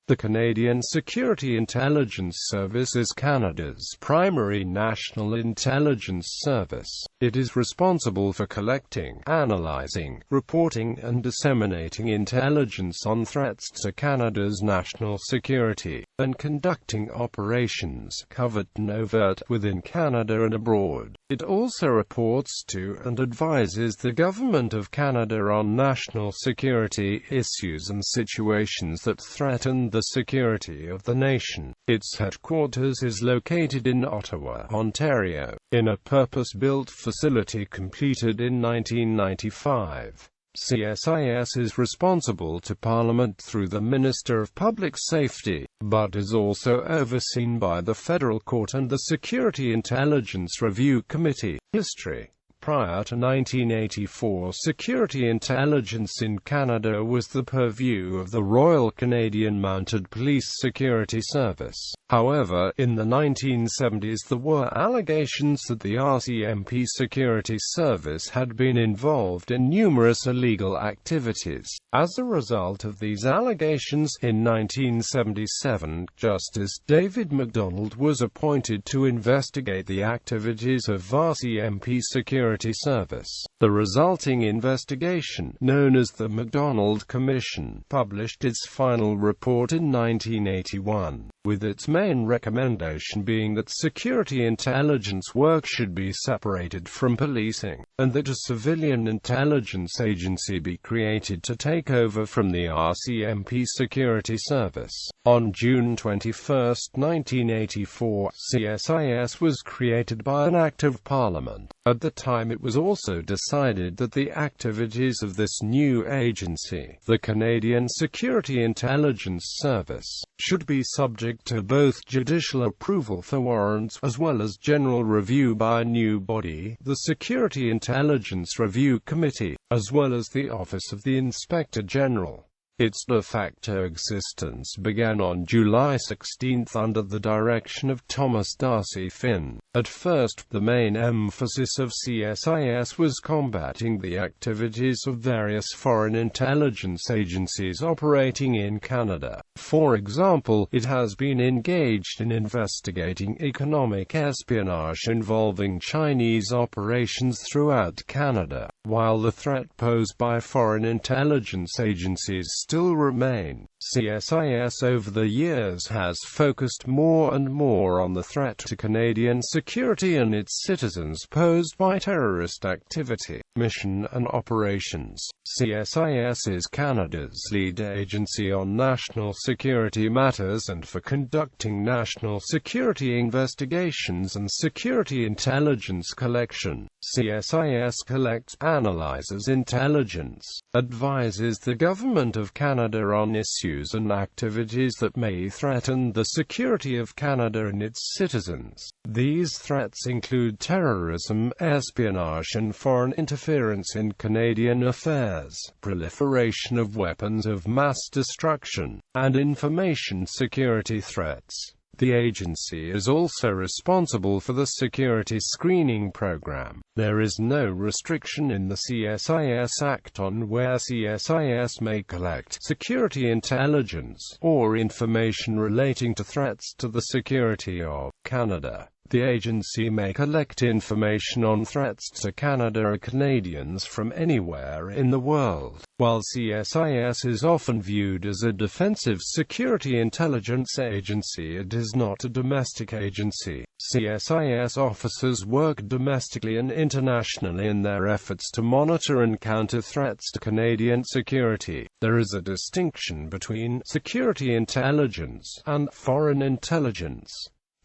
The Canadian Security Intelligence Service is Canada's primary national intelligence service. It is responsible for collecting, analyzing, reporting and disseminating intelligence on threats to Canada's national security, and conducting operations, covert and overt, within Canada and abroad. It also reports to and advises the Government of Canada on national security issues and situations that threaten the security of the nation. Its headquarters is located in Ottawa, Ontario, in a purpose-built facility completed in 1995. CSIS is responsible to Parliament through the Minister of Public Safety, but is also overseen by the Federal Court and the Security Intelligence Review Committee. History. Prior to 1984, security intelligence in Canada was the purview of the Royal Canadian Mounted Police Security Service. However, in the 1970s there were allegations that the RCMP Security Service had been involved in numerous illegal activities. As a result of these allegations, in 1977, Justice David MacDonald was appointed to investigate the activities of RCMP Security Service. The resulting investigation, known as the MacDonald Commission, published its final report in 1981, with its main recommendation being that security intelligence work should be separated from policing, and that a civilian intelligence agency be created to take over from the RCMP Security Service. On June 21, 1984, CSIS was created by an Act of Parliament. At the time it was also decided that the activities of this new agency, the Canadian Security Intelligence Service, should be subject to both judicial approval for warrants as well as general review by a new body, the Security Intelligence Review Committee, as well as the Office of the Inspector General. Its de facto existence began on July 16 under the direction of Thomas D'Arcy Finn. At first, the main emphasis of CSIS was combating the activities of various foreign intelligence agencies operating in Canada. For example, it has been engaged in investigating economic espionage involving Chinese operations throughout Canada. While the threat posed by foreign intelligence agencies still remain, CSIS over the years has focused more and more on the threat to Canadian security and its citizens posed by terrorist activity, mission and operations. CSIS is Canada's lead agency on national security matters and for conducting national security investigations and security intelligence collection. CSIS collects, analyzes intelligence, advises the Government of Canada on issues and activities that may threaten the security of Canada and its citizens. These threats include terrorism, espionage and foreign interference in Canadian affairs, proliferation of weapons of mass destruction, and information security threats. The agency is also responsible for the security screening program. There is no restriction in the CSIS Act on where CSIS may collect security intelligence or information relating to threats to the security of Canada. The agency may collect information on threats to Canada or Canadians from anywhere in the world. While CSIS is often viewed as a defensive security intelligence agency, it is not a domestic agency. CSIS officers work domestically and internationally in their efforts to monitor and counter threats to Canadian security. There is a distinction between security intelligence and foreign intelligence.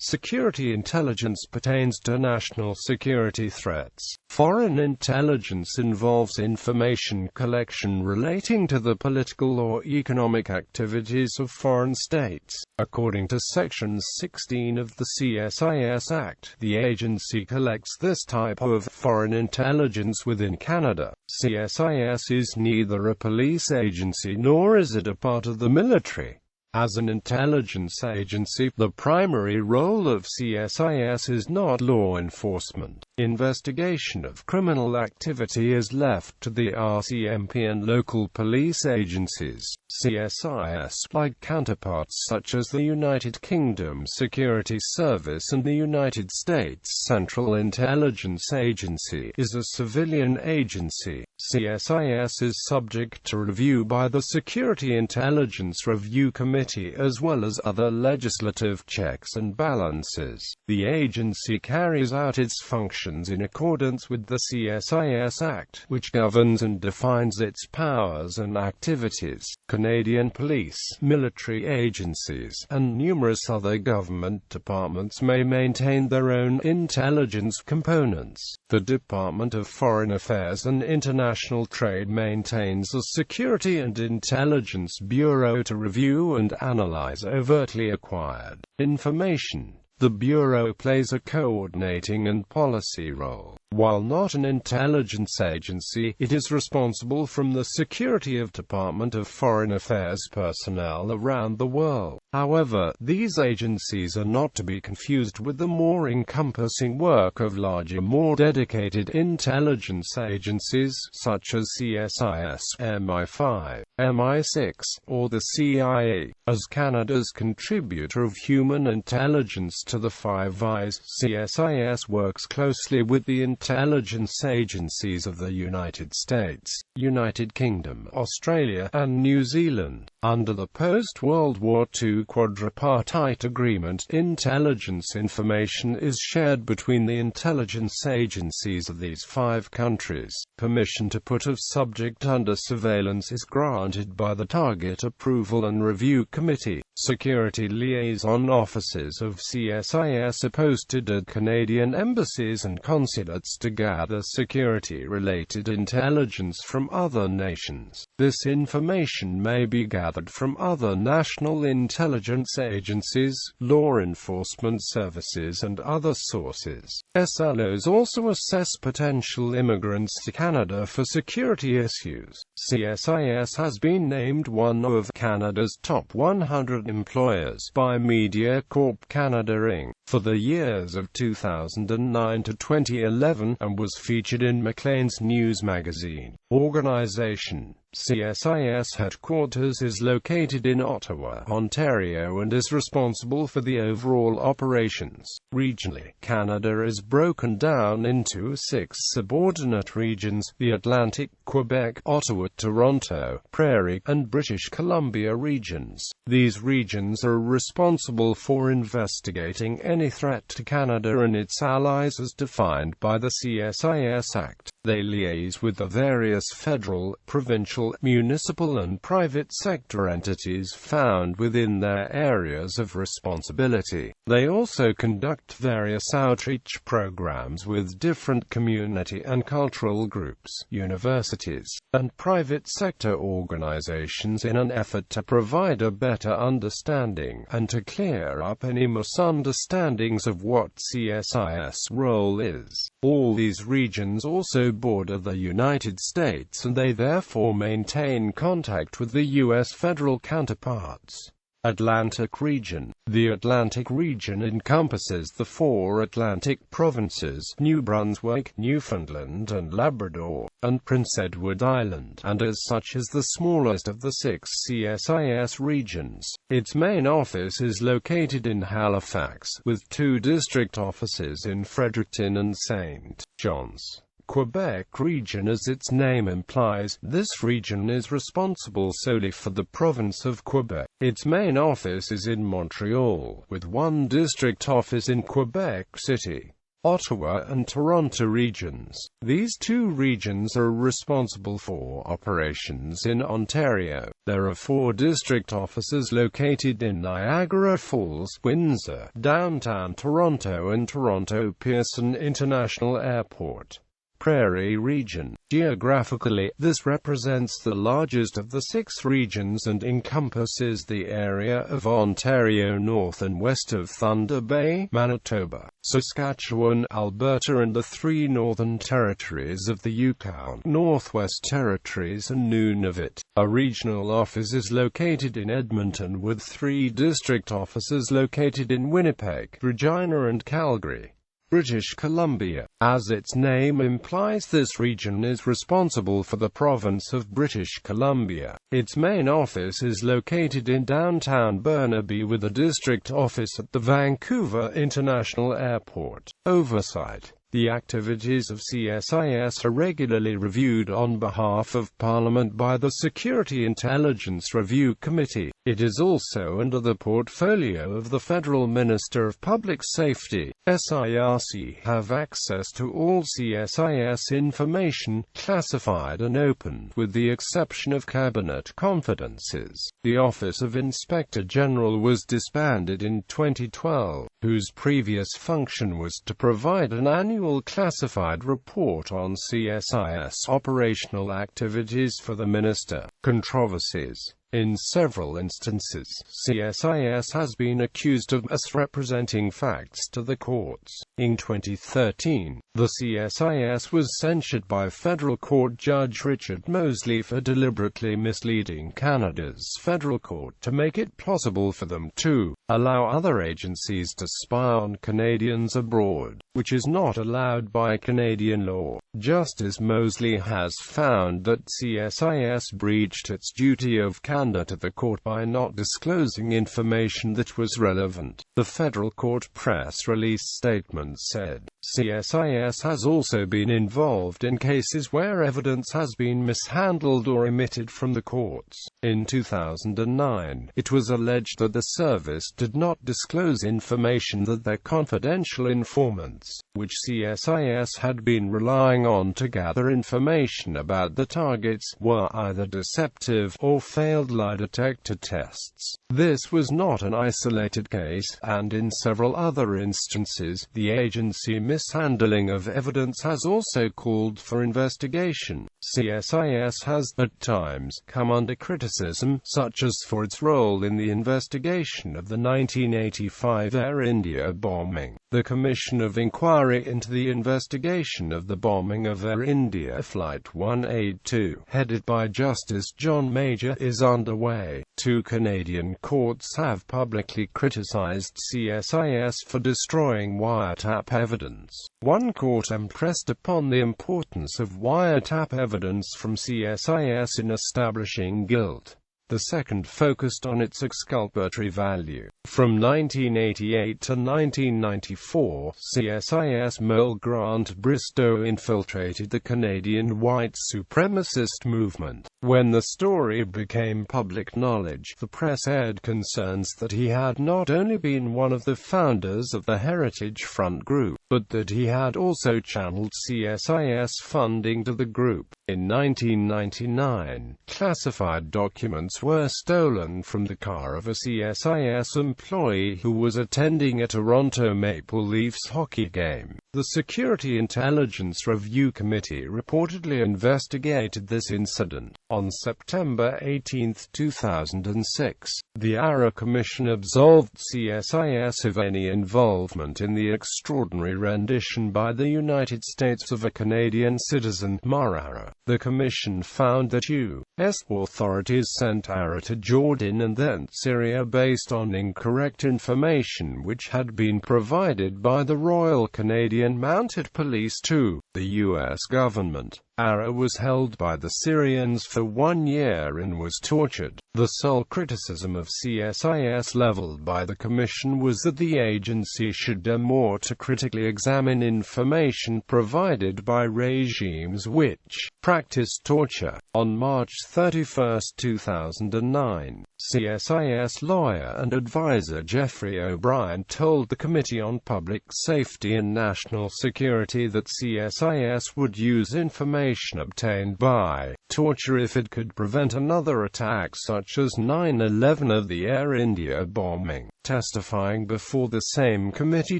Security intelligence pertains to national security threats. Foreign intelligence involves information collection relating to the political or economic activities of foreign states. According to Section 16 of the CSIS Act, the agency collects this type of foreign intelligence within Canada. CSIS is neither a police agency nor is it a part of the military. As an intelligence agency, the primary role of CSIS is not law enforcement. Investigation of criminal activity is left to the RCMP and local police agencies. CSIS, like counterparts such as the United Kingdom Security Service and the United States Central Intelligence Agency, is a civilian agency. CSIS is subject to review by the Security Intelligence Review Committee as well as other legislative checks and balances. The agency carries out its functions in accordance with the CSIS Act, which governs and defines its powers and activities. Canadian police, military agencies, and numerous other government departments may maintain their own intelligence components. The Department of Foreign Affairs and International Trade maintains a Security and Intelligence Bureau to review and analyze overtly acquired information. The Bureau plays a coordinating and policy role. While not an intelligence agency, it is responsible for the security of Department of Foreign Affairs personnel around the world. However, these agencies are not to be confused with the more encompassing work of larger, more dedicated intelligence agencies, such as CSIS, MI5, MI6, or the CIA. As Canada's contributor of human intelligence to the Five Eyes, CSIS works closely with the intelligence agencies of the United States, United Kingdom, Australia, and New Zealand. Under the post-World War II quadripartite agreement, intelligence information is shared between the intelligence agencies of these 5 countries. Permission to put a subject under surveillance is granted by the Target Approval and Review Committee. Security liaison offices of CSIS are posted at Canadian embassies and consulates to gather security-related intelligence from other nations. This information may be gathered from other national intelligence agencies, law enforcement services, and other sources. SLOs also assess potential immigrants to Canada for security issues. CSIS has been named one of Canada's top 100 employers by Media Corp Canada Inc. for the years of 2009 to 2011, and was featured in Maclean's News magazine. Organization: CSIS headquarters is located in Ottawa, Ontario, and is responsible for the overall operations. Regionally, Canada is broken down into 6 subordinate regions: the Atlantic, Quebec, Ottawa, Toronto, Prairie, and British Columbia regions. These regions are responsible for investigating any threat to Canada and its allies as defined by the CSIS Act. They liaise with the various federal, provincial, municipal and private sector entities found within their areas of responsibility. They also conduct various outreach programs with different community and cultural groups, universities, and private sector organizations in an effort to provide a better understanding, and to clear up any misunderstandings of what CSIS role is. All these regions also border the United States, and they therefore maintain contact with the U.S. federal counterparts. Atlantic Region. The Atlantic Region encompasses the 4 Atlantic provinces, New Brunswick, Newfoundland and Labrador, and Prince Edward Island, and as such is the smallest of the 6 CSIS regions. Its main office is located in Halifax, with 2 district offices in Fredericton and St. John's. Quebec Region. As its name implies, this region is responsible solely for the province of Quebec. Its main office is in Montreal, with 1 district office in Quebec City, Ottawa and Toronto regions. These 2 regions are responsible for operations in Ontario. There are 4 district offices located in Niagara Falls, Windsor, downtown Toronto and Toronto Pearson International Airport. Prairie Region. Geographically, this represents the largest of the 6 regions and encompasses the area of Ontario north and west of Thunder Bay, Manitoba, Saskatchewan, Alberta and the 3 northern territories of the Yukon, Northwest Territories and Nunavut. A regional office is located in Edmonton with 3 district offices located in Winnipeg, Regina and Calgary, British Columbia. As its name implies, this region is responsible for the province of British Columbia. Its main office is located in downtown Burnaby with a district office at the Vancouver International Airport. Oversight. The activities of CSIS are regularly reviewed on behalf of Parliament by the Security Intelligence Review Committee. It is also under the portfolio of the Federal Minister of Public Safety. SIRC have access to all CSIS information, classified and open, with the exception of cabinet confidences. The Office of Inspector General was disbanded in 2012, whose previous function was to provide an annual classified report on CSIS operational activities for the Minister. Controversies. In several instances, CSIS has been accused of misrepresenting facts to the courts. In 2013, the CSIS was censured by federal court judge Richard Mosley for deliberately misleading Canada's federal court to make it possible for them to allow other agencies to spy on Canadians abroad, which is not allowed by Canadian law. Justice Mosley has found that CSIS breached its duty of candor to the court by not disclosing information that was relevant. The federal court press release statement said, CSIS has also been involved in cases where evidence has been mishandled or omitted from the courts. In 2009, it was alleged that the service did not disclose information that their confidential informants, which CSIS had been relying on to gather information about the targets, were either deceptive or failed lie detector tests. This was not an isolated case, and in several other instances, the agency mishandling of evidence has also called for investigation. CSIS has, at times, come under criticism, such as for its role in the investigation of the 1985 Air India bombing. The Commission of Inquiry into the investigation of the bombing of Air India Flight 182, headed by Justice John Major, is underway. 2 Canadian courts have publicly criticized CSIS for destroying wiretap evidence. One court impressed upon the importance of wiretap evidence from CSIS in establishing guilt. The second focused on its exculpatory value. From 1988 to 1994, CSIS Mole Grant Bristow infiltrated the Canadian white supremacist movement. When the story became public knowledge, the press aired concerns that he had not only been one of the founders of the Heritage Front group, but that he had also channeled CSIS funding to the group. In 1999, classified documents were stolen from the car of a CSIS employee who was attending a Toronto Maple Leafs hockey game. The Security Intelligence Review Committee reportedly investigated this incident. On September 18, 2006, the ARA Commission absolved CSIS of any involvement in the extraordinary rendition by the United States of a Canadian citizen, Marara. The Commission found that U.S. authorities sent ARA to Jordan and then Syria based on incorrect information which had been provided by the Royal Canadian Mounted Police to the U.S. government. ARA was held by the Syrians for 1 year and was tortured. The sole criticism of CSIS leveled by the Commission was that the agency should do more to critically examine information provided by regimes which practiced torture. On March 31, 2009, CSIS lawyer and advisor Jeffrey O'Brien told the Committee on Public Safety and National Security that CSIS would use information obtained by torture if it could prevent another attack such as 9/11 of the Air India bombing. Testifying before the same committee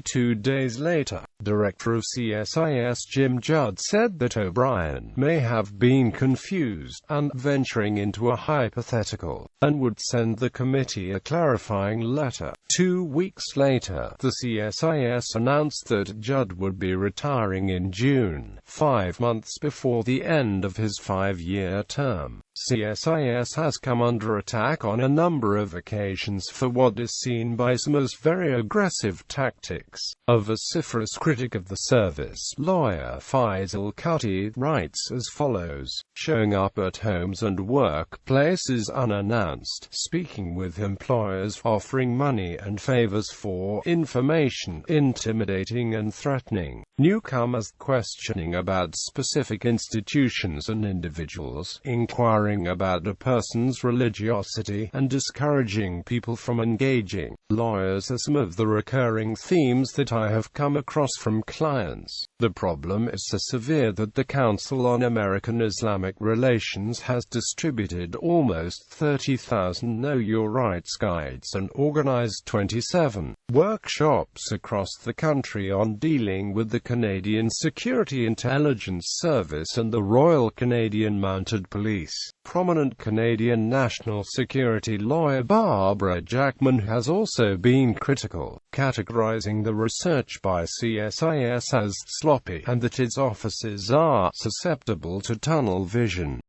2 days later, Director of CSIS Jim Judd said that O'Brien may have been confused and venturing into a hypothetical, and would send the committee a clarifying letter. 2 weeks later, the CSIS announced that Judd would be retiring in June, 5 months before the end of his 5-year term. CSIS has come under attack on a number of occasions for what is seen by some as very aggressive tactics. A vociferous critic of the service, lawyer Faisal Kutty, writes as follows: showing up at homes and workplaces unannounced, speaking with employers, offering money and favors for information, intimidating and threatening newcomers, questioning about specific institutions and individuals, inquiring about a person's religiosity, and discouraging people from engaging. Lawyers are some of the recurring themes that I have come across from clients. The problem is so severe that the Council on American Islamic Relations has distributed almost 30,000 Know Your Rights guides and organized 27 workshops across the country on dealing with the Canadian Security Intelligence Service and the Royal Canadian Mounted Police. Prominent Canadian national security lawyer Barbara Jackman has also been critical, categorizing the research by CSIS as sloppy, and that its offices are susceptible to tunnel vision.